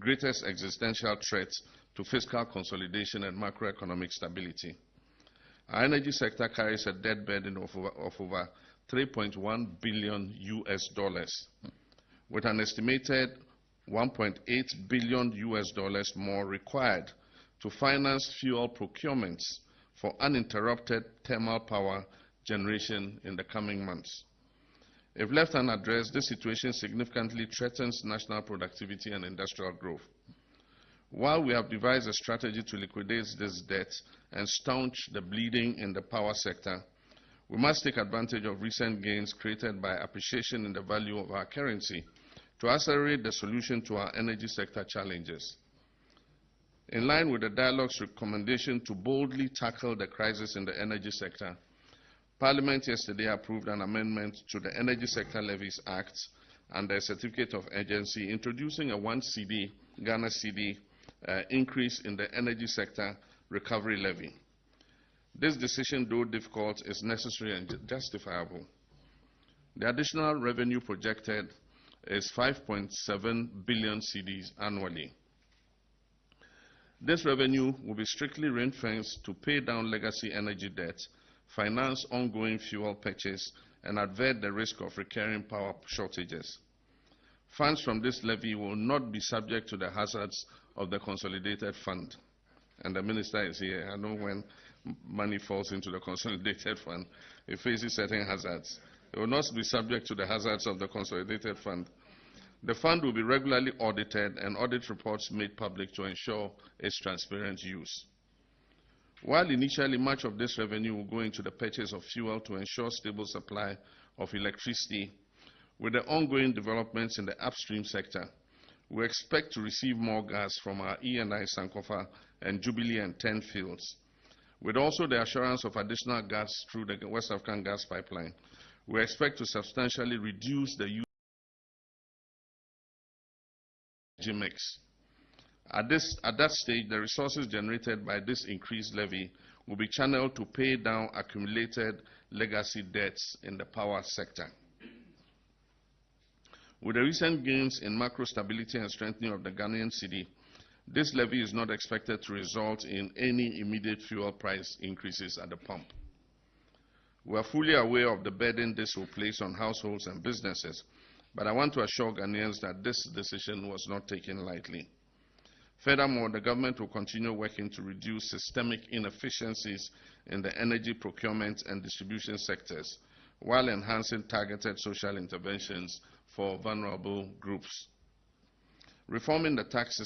greatest existential threat to fiscal consolidation and macroeconomic stability. Our energy sector carries a debt burden of over $3.1 billion US dollars, with an estimated $1.8 billion US dollars more required to finance fuel procurements for uninterrupted thermal power generation in the coming months. If left unaddressed, this situation significantly threatens national productivity and industrial growth. While we have devised a strategy to liquidate this debt and staunch the bleeding in the power sector, we must take advantage of recent gains created by appreciation in the value of our currency to accelerate the solution to our energy sector challenges. In line with the dialogue's recommendation to boldly tackle the crisis in the energy sector, Parliament yesterday approved an amendment to the Energy Sector Levies Act and a certificate of urgency, introducing a 1 cedi, Ghana cedi, increase in the energy sector recovery levy. This decision, though difficult, is necessary and justifiable. The additional revenue projected is 5.7 billion cedis annually. This revenue will be strictly ring-fenced to pay down legacy energy debt, finance ongoing fuel purchase, and avert the risk of recurring power shortages. Funds from this levy will not be subject to the hazards of the consolidated fund. And the minister is here. I know when money falls into the consolidated fund, it faces certain hazards. It will not be subject to the hazards of the consolidated fund. The fund will be regularly audited and audit reports made public to ensure its transparent use. While initially much of this revenue will go into the purchase of fuel to ensure stable supply of electricity, with the ongoing developments in the upstream sector, we expect to receive more gas from our E&I Sankofa and Jubilee and 10 fields. With also the assurance of additional gas through the West African gas pipeline, we expect to substantially reduce the use of energy mix. At that stage, the resources generated by this increased levy will be channeled to pay down accumulated legacy debts in the power sector. With the recent gains in macro stability and strengthening of the Ghanaian cedi, this levy is not expected to result in any immediate fuel price increases at the pump. We are fully aware of the burden this will place on households and businesses, but I want to assure Ghanaians that this decision was not taken lightly. Furthermore, the government will continue working to reduce systemic inefficiencies in the energy procurement and distribution sectors, while enhancing targeted social interventions for vulnerable groups. Reforming the tax system